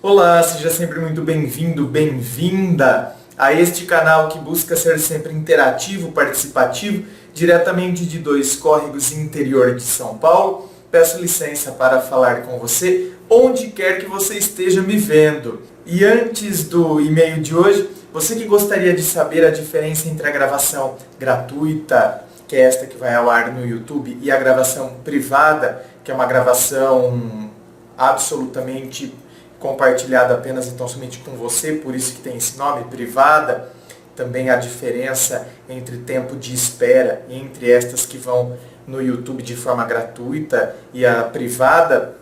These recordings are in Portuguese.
Olá, seja sempre muito bem-vindo, bem-vinda a este canal que busca ser sempre interativo, participativo, diretamente de Dois Córregos, interior de São Paulo. Peço licença para falar com você, onde quer que você esteja me vendo. E antes do e-mail de hoje, você que gostaria de saber a diferença entre a gravação gratuita, que é esta que vai ao ar no YouTube, e a gravação privada, que é uma gravação absolutamente compartilhada apenas então somente com você, por isso que tem esse nome, privada. Também a diferença entre tempo de espera entre estas que vão no YouTube de forma gratuita e a privada.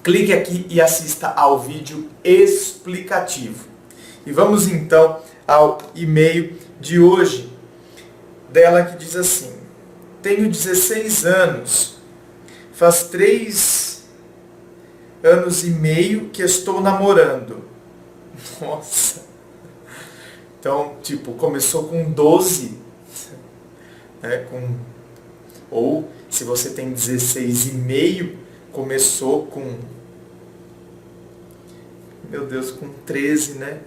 Clique aqui e assista ao vídeo explicativo. E vamos então ao e-mail de hoje, dela que diz assim: tenho 16 anos, faz 3 anos e meio que estou namorando. Nossa. Então, tipo, começou com 12, né? Ou, se você tem 16 e meio, começou com, meu Deus, com 13, né?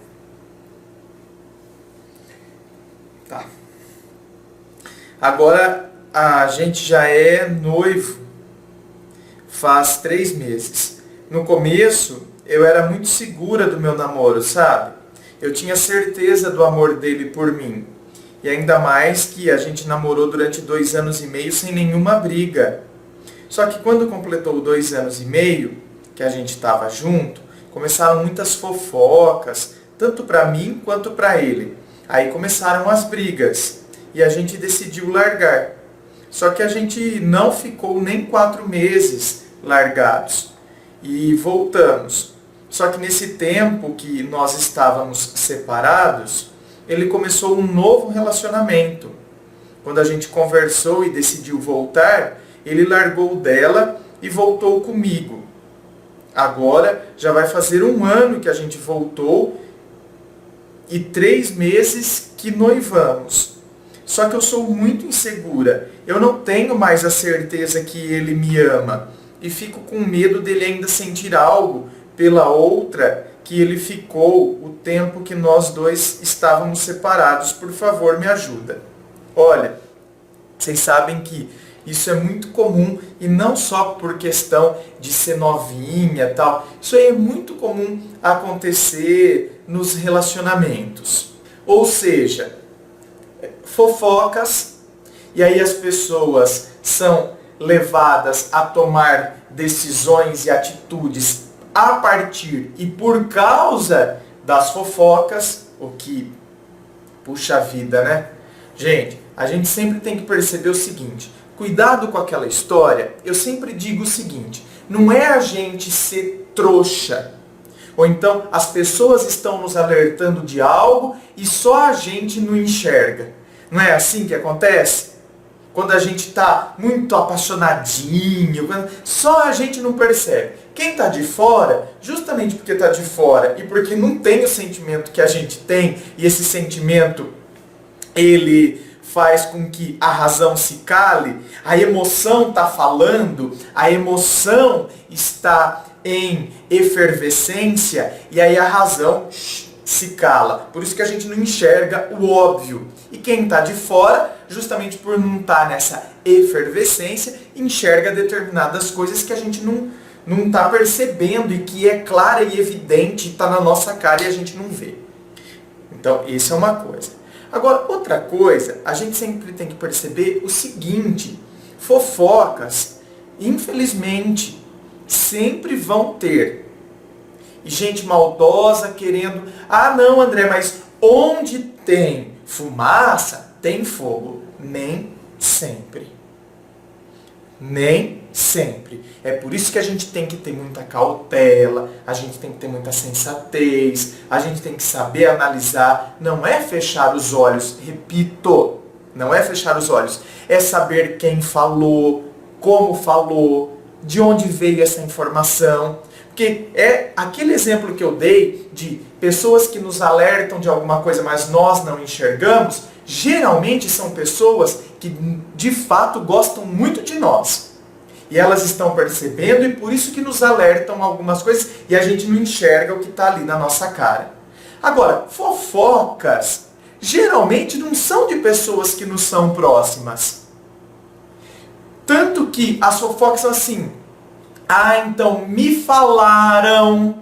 Tá. Agora, a gente já é noivo faz 3 meses. No começo, eu era muito segura do meu namoro, sabe? Eu tinha certeza do amor dele por mim. E ainda mais que a gente namorou durante 2 anos e meio sem nenhuma briga. Só que quando completou 2 anos e meio, que a gente estava junto, começaram muitas fofocas, tanto para mim quanto para ele. Aí começaram as brigas e a gente decidiu largar. Só que a gente não ficou nem 4 meses largados. E voltamos. Só que nesse tempo que nós estávamos separados, ele começou um novo relacionamento. Quando a gente conversou e decidiu voltar, ele largou dela e voltou comigo. Agora já vai fazer 1 ano que a gente voltou e 3 meses que noivamos. Só que eu sou muito insegura. Eu não tenho mais a certeza que ele me ama. E fico com medo dele ainda sentir algo pela outra que ele ficou o tempo que nós dois estávamos separados. Por favor, me ajuda. Olha, vocês sabem que isso é muito comum e não só por questão de ser novinha e tal. Isso aí é muito comum acontecer nos relacionamentos. Ou seja, fofocas, e aí as pessoas são levadas a tomar decisões e atitudes a partir e por causa das fofocas, o que puxa a vida, né? Gente, a gente sempre tem que perceber o seguinte: cuidado com aquela história. Eu sempre digo o seguinte: não é a gente ser trouxa, ou então as pessoas estão nos alertando de algo e só a gente não enxerga. Não é assim que acontece? Quando a gente está muito apaixonadinho, só a gente não percebe. Quem está de fora, justamente porque está de fora e porque não tem o sentimento que a gente tem, e esse sentimento, ele faz com que a razão se cale, a emoção está falando, a emoção está em efervescência, e aí a razão se cala. Por isso que a gente não enxerga o óbvio. E quem está de fora, justamente por não estar nessa efervescência, enxerga determinadas coisas que a gente não está percebendo e que é clara e evidente, está na nossa cara e a gente não vê. Então, isso é uma coisa. Agora, outra coisa, a gente sempre tem que perceber o seguinte: fofocas, infelizmente, sempre vão ter. E gente maldosa querendo, ah não, André, mas onde tem fumaça, tem fogo. Nem sempre. Nem sempre. É por isso que a gente tem que ter muita cautela, a gente tem que ter muita sensatez, a gente tem que saber analisar. Não é fechar os olhos, repito, não é fechar os olhos. É saber quem falou, como falou, de onde veio essa informação. Porque é aquele exemplo que eu dei de pessoas que nos alertam de alguma coisa, mas nós não enxergamos, geralmente são pessoas que de fato gostam muito de nós. E elas estão percebendo e por isso que nos alertam algumas coisas e a gente não enxerga o que está ali na nossa cara. Agora, fofocas geralmente não são de pessoas que nos são próximas. Tanto que as fofocas são assim: ah, então me falaram.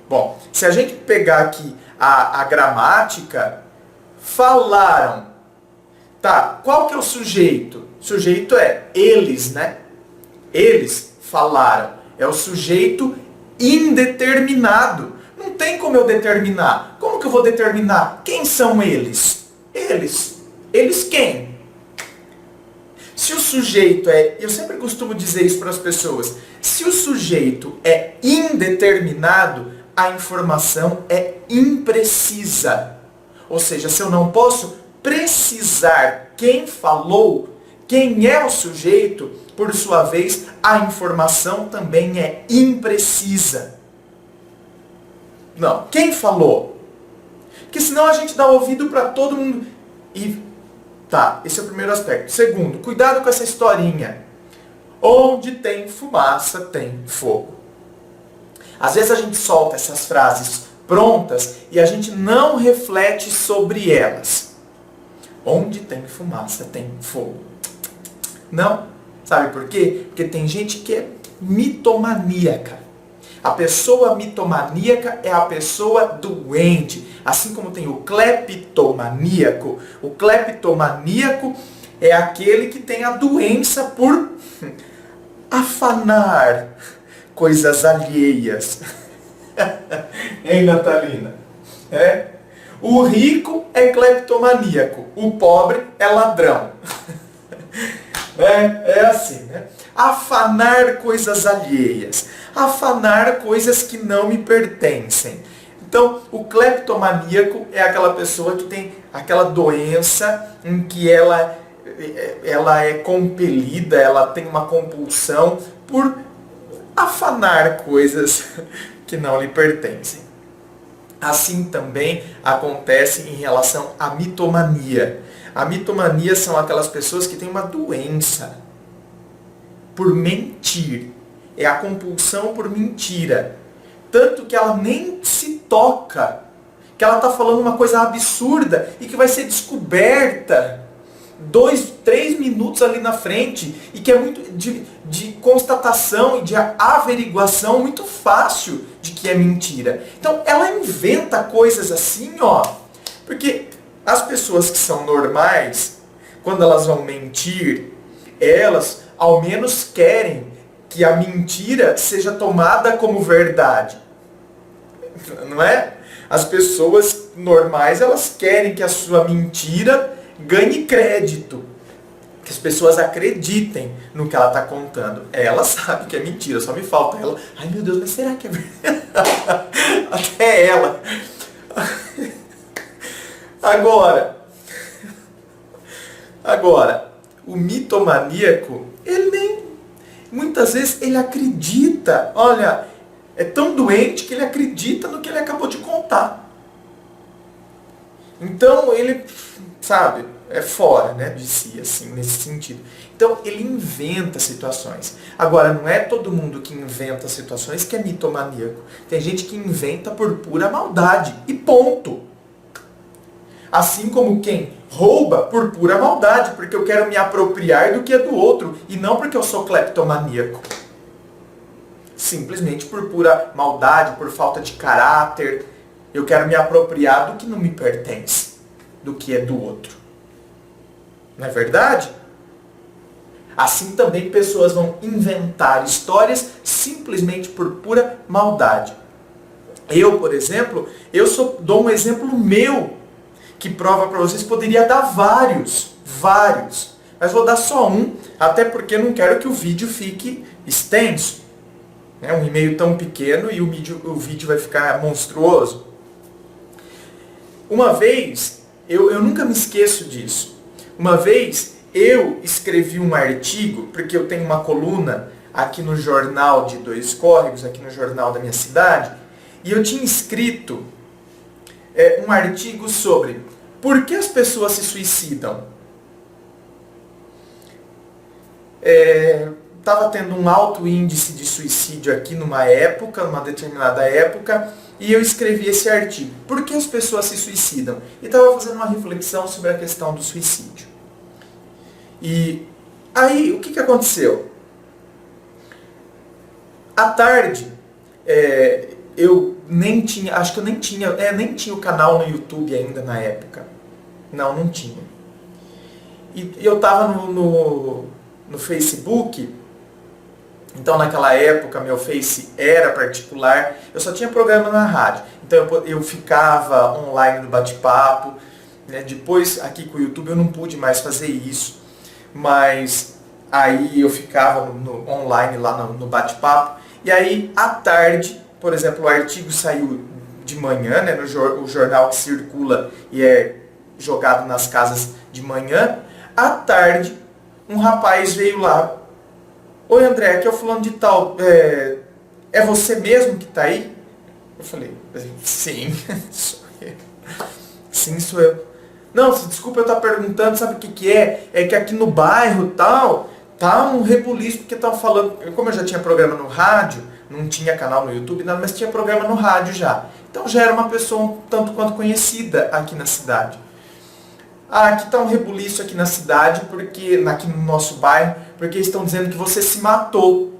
Bom, se a gente pegar aqui a gramática, falaram. Tá, qual que é o sujeito? O sujeito é eles, né? Eles falaram. É o sujeito indeterminado. Não tem como eu determinar. Como que eu vou determinar quem são eles? Eles. Eles quem? Se o sujeito é... Eu sempre costumo dizer isso para as pessoas. Se o sujeito é indeterminado, a informação é imprecisa. Ou seja, se eu não posso precisar quem falou, quem é o sujeito, por sua vez, a informação também é imprecisa. Não, quem falou? Porque senão a gente dá ouvido para todo mundo. E tá, esse é o primeiro aspecto. Segundo, cuidado com essa historinha. Onde tem fumaça, tem fogo. Às vezes a gente solta essas frases prontas e a gente não reflete sobre elas. Onde tem fumaça, tem fogo. Não. Sabe por quê? Porque tem gente que é mitomaníaca. A pessoa mitomaníaca é a pessoa doente. Assim como tem o cleptomaníaco. O cleptomaníaco é aquele que tem a doença por afanar coisas alheias. Hein, Natalina? É? O rico é cleptomaníaco, o pobre é ladrão. É assim, né? Afanar coisas alheias, afanar coisas que não me pertencem. Então, o cleptomaníaco é aquela pessoa que tem aquela doença em que ela é compelida, ela tem uma compulsão por afanar coisas que não lhe pertencem. Assim também acontece em relação à mitomania. A mitomania são aquelas pessoas que têm uma doença por mentir. É a compulsão por mentira. Tanto que ela nem se toca, que ela está falando uma coisa absurda e que vai ser descoberta 2, 3 minutos ali na frente e que é muito de constatação e de averiguação muito fácil de que é mentira. Então ela inventa coisas assim, ó, porque as pessoas que são normais, quando elas vão mentir, elas ao menos querem que a mentira seja tomada como verdade. Não é? As pessoas normais, elas querem que a sua mentira ganhe crédito. Que as pessoas acreditem no que ela está contando. Ela sabe que é mentira, só me falta ela. Ai meu Deus, mas será que é verdade? Até ela. Agora, o mitomaníaco, ele nem... Muitas vezes ele acredita, olha, é tão doente que ele acredita no que ele acabou de contar. Então ele, sabe, é fora, né, de si, assim, nesse sentido. Então ele inventa situações. Agora, não é todo mundo que inventa situações que é mitomaníaco. Tem gente que inventa por pura maldade. E ponto. Assim como quem rouba por pura maldade, porque eu quero me apropriar do que é do outro, e não porque eu sou cleptomaníaco. Simplesmente por pura maldade, por falta de caráter, eu quero me apropriar do que não me pertence, do que é do outro. Não é verdade? Assim também pessoas vão inventar histórias simplesmente por pura maldade. Eu, por exemplo, dou um exemplo meu, que prova para vocês, poderia dar vários. Mas vou dar só um, até porque não quero que o vídeo fique extenso. É um e-mail tão pequeno e o vídeo vai ficar monstruoso. Uma vez, eu nunca me esqueço disso. Uma vez eu escrevi um artigo, porque eu tenho uma coluna aqui no jornal de Dois Córregos, aqui no jornal da minha cidade, e eu tinha escrito um artigo sobre por que as pessoas se suicidam. estava tendo um alto índice de suicídio aqui numa época, numa determinada época, e eu escrevi esse artigo. Por que as pessoas se suicidam? E estava fazendo uma reflexão sobre a questão do suicídio. E aí, o que aconteceu? À tarde, eu nem tinha, acho que eu nem tinha o canal no YouTube ainda na época. Não tinha. E eu estava no Facebook. Então naquela época meu Face era particular, eu só tinha programa na rádio. Então eu ficava online no bate-papo, né? Depois aqui com o YouTube eu não pude mais fazer isso, mas aí eu ficava online lá no bate-papo. E aí à tarde, por exemplo, o artigo saiu de manhã, né, o jornal que circula e é jogado nas casas de manhã. À tarde um rapaz veio lá: oi André, aqui é o fulano de tal, é você mesmo que está aí? Eu falei, sim, sou eu. Sim, sou eu. Não, desculpa eu estar perguntando, sabe o que é? É que aqui no bairro tal, tá um rebuliço, porque estão falando, como eu já tinha programa no rádio, não tinha canal no YouTube, nada, mas tinha programa no rádio já. Então já era uma pessoa um tanto quanto conhecida aqui na cidade. Aqui está um rebuliço aqui na cidade, aqui no nosso bairro, porque estão dizendo que você se matou.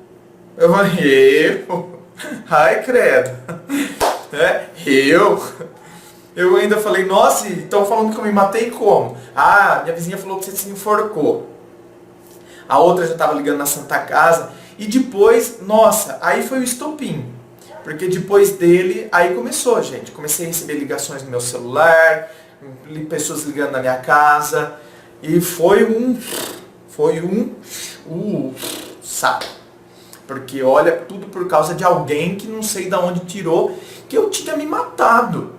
Eu falei, eu? Ai, credo. Eu ainda falei, nossa, estão falando que eu me matei como? Ah, minha vizinha falou que você se enforcou. A outra já estava ligando na Santa Casa. E depois, nossa, aí foi o estopim. Porque depois dele, aí começou, gente. Comecei a receber ligações no meu celular, pessoas ligando na minha casa, e foi um saco. Porque olha, tudo por causa de alguém que não sei de onde tirou que eu tinha me matado.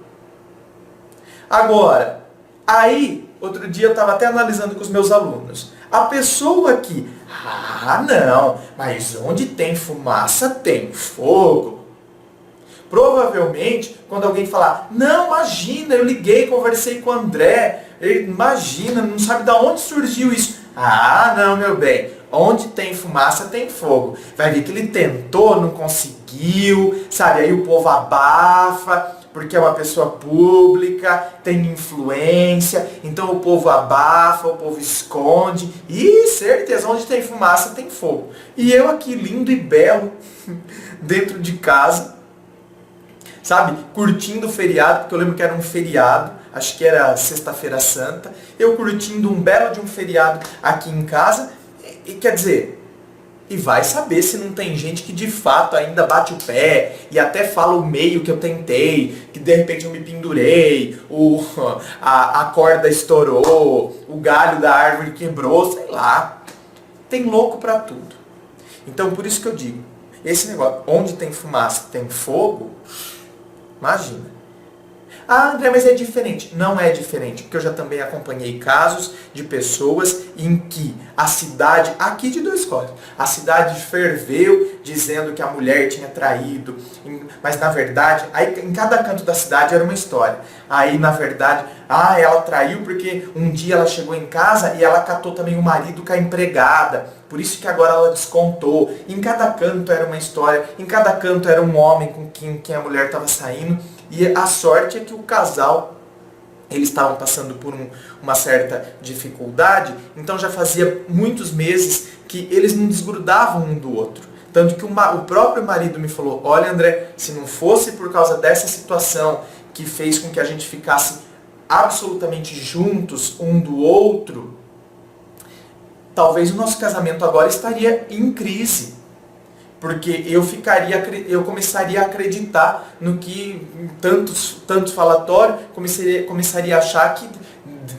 Agora, aí, outro dia eu estava até analisando com os meus alunos. A pessoa que, não, mas onde tem fumaça tem fogo. Provavelmente, quando alguém falar, não, imagina, eu liguei, conversei com o André, imagina, não sabe de onde surgiu isso. Não, meu bem, onde tem fumaça tem fogo. Vai ver que ele tentou, não conseguiu, sabe? Aí o povo abafa, porque é uma pessoa pública, tem influência, então o povo abafa, o povo esconde, e certeza, onde tem fumaça tem fogo. E eu aqui, lindo e belo, dentro de casa, sabe, curtindo o feriado, porque eu lembro que era um feriado, acho que era Sexta-feira Santa, eu curtindo um belo de um feriado aqui em casa, e quer dizer, e vai saber se não tem gente que de fato ainda bate o pé, e até fala o meio que eu tentei, que de repente eu me pendurei, a corda estourou, o galho da árvore quebrou, sei lá, tem louco pra tudo. Então por isso que eu digo, esse negócio, onde tem fumaça tem fogo, imagina. André, mas é diferente. Não é diferente, porque eu já também acompanhei casos de pessoas em que a cidade, aqui de Dois Córregos, a cidade ferveu dizendo que a mulher tinha traído, mas na verdade, aí em cada canto da cidade era uma história. Aí na verdade, ela traiu porque um dia ela chegou em casa e ela catou também o marido com a empregada, por isso que agora ela descontou. Em cada canto era uma história, em cada canto era um homem com quem a mulher estava saindo. E a sorte é que o casal, eles estavam passando por uma certa dificuldade, então já fazia muitos meses que eles não desgrudavam um do outro. Tanto que o próprio marido me falou, olha André, se não fosse por causa dessa situação que fez com que a gente ficasse absolutamente juntos um do outro, talvez o nosso casamento agora estaria em crise. Porque eu começaria a acreditar no que tantos falatórios, começaria a achar que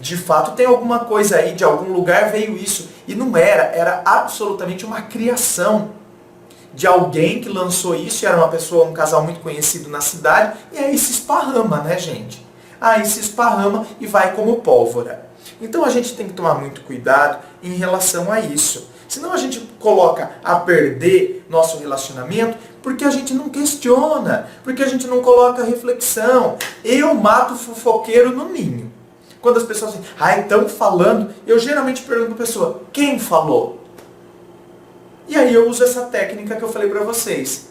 de fato tem alguma coisa aí, de algum lugar veio isso. E não era absolutamente uma criação de alguém que lançou isso, e era uma pessoa, um casal muito conhecido na cidade, e aí se esparrama, né, gente? Aí se esparrama e vai como pólvora. Então a gente tem que tomar muito cuidado em relação a isso. Senão a gente coloca a perder nosso relacionamento porque a gente não questiona, porque a gente não coloca reflexão. Eu mato o fofoqueiro no ninho. Quando as pessoas dizem, estão falando, eu geralmente pergunto a pessoa, quem falou? E aí eu uso essa técnica que eu falei para vocês.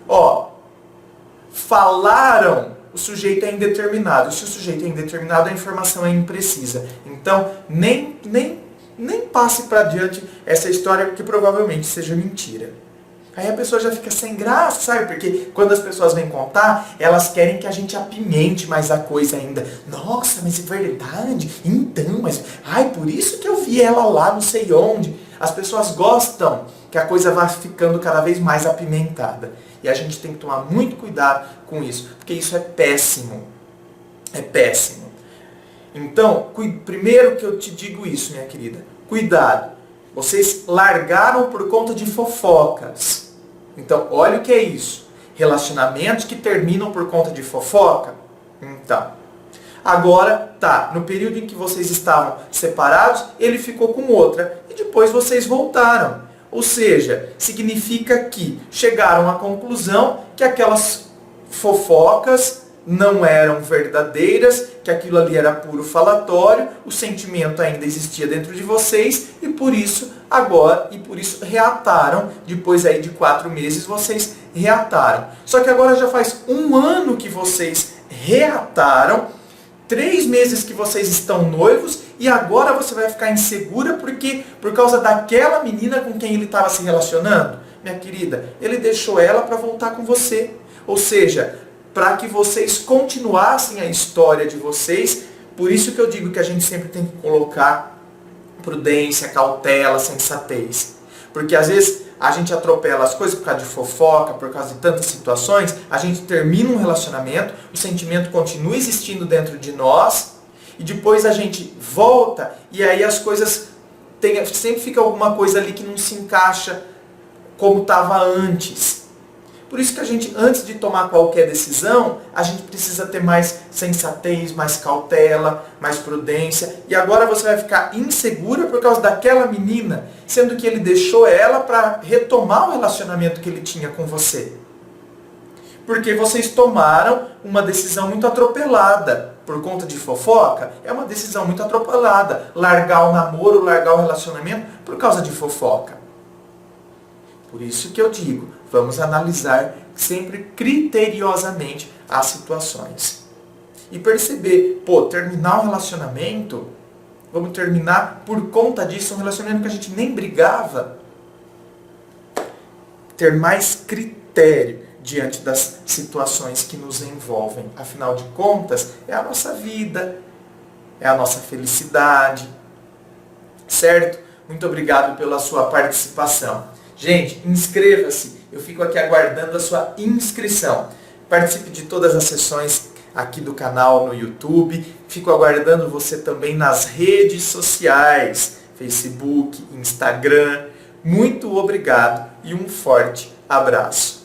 Ó, falaram, o sujeito é indeterminado. Se o sujeito é indeterminado, a informação é imprecisa. Então, nem passe para adiante essa história que provavelmente seja mentira. Aí a pessoa já fica sem graça, sabe? Porque quando as pessoas vêm contar, elas querem que a gente apimente mais a coisa ainda. Nossa, mas é verdade? Então, mas... Ai, por isso que eu vi ela lá, não sei onde. As pessoas gostam que a coisa vá ficando cada vez mais apimentada. E a gente tem que tomar muito cuidado com isso, porque isso é péssimo. É péssimo. Então, primeiro que eu te digo isso, minha querida. Cuidado. Vocês largaram por conta de fofocas. Então, olha o que é isso. Relacionamentos que terminam por conta de fofoca. Então, agora, tá, no período em que vocês estavam separados, ele ficou com outra. E depois vocês voltaram. Ou seja, significa que chegaram à conclusão que aquelas fofocas não eram verdadeiras, que aquilo ali era puro falatório, o sentimento ainda existia dentro de vocês e por isso reataram, depois aí de 4 meses vocês reataram. Só que agora já faz 1 ano que vocês reataram, 3 meses que vocês estão noivos e agora você vai ficar insegura porque por causa daquela menina com quem ele estava se relacionando? Minha querida, ele deixou ela para voltar com você. Ou seja, para que vocês continuassem a história de vocês. Por isso que eu digo que a gente sempre tem que colocar prudência, cautela, sensatez. Porque às vezes a gente atropela as coisas por causa de fofoca, por causa de tantas situações, a gente termina um relacionamento, o sentimento continua existindo dentro de nós, e depois a gente volta, e aí as coisas, sempre fica alguma coisa ali que não se encaixa como estava antes. Por isso que a gente, antes de tomar qualquer decisão, a gente precisa ter mais sensatez, mais cautela, mais prudência. E agora você vai ficar insegura por causa daquela menina, sendo que ele deixou ela para retomar o relacionamento que ele tinha com você. Porque vocês tomaram uma decisão muito atropelada. Por conta de fofoca, é uma decisão muito atropelada. Largar o namoro, largar o relacionamento por causa de fofoca. Por isso que eu digo, vamos analisar sempre criteriosamente as situações. E perceber, terminar um relacionamento, vamos terminar por conta disso, um relacionamento que a gente nem brigava. Ter mais critério diante das situações que nos envolvem. Afinal de contas, é a nossa vida, é a nossa felicidade. Certo? Muito obrigado pela sua participação. Gente, inscreva-se. Eu fico aqui aguardando a sua inscrição. Participe de todas as sessões aqui do canal no YouTube. Fico aguardando você também nas redes sociais. Facebook, Instagram. Muito obrigado e um forte abraço.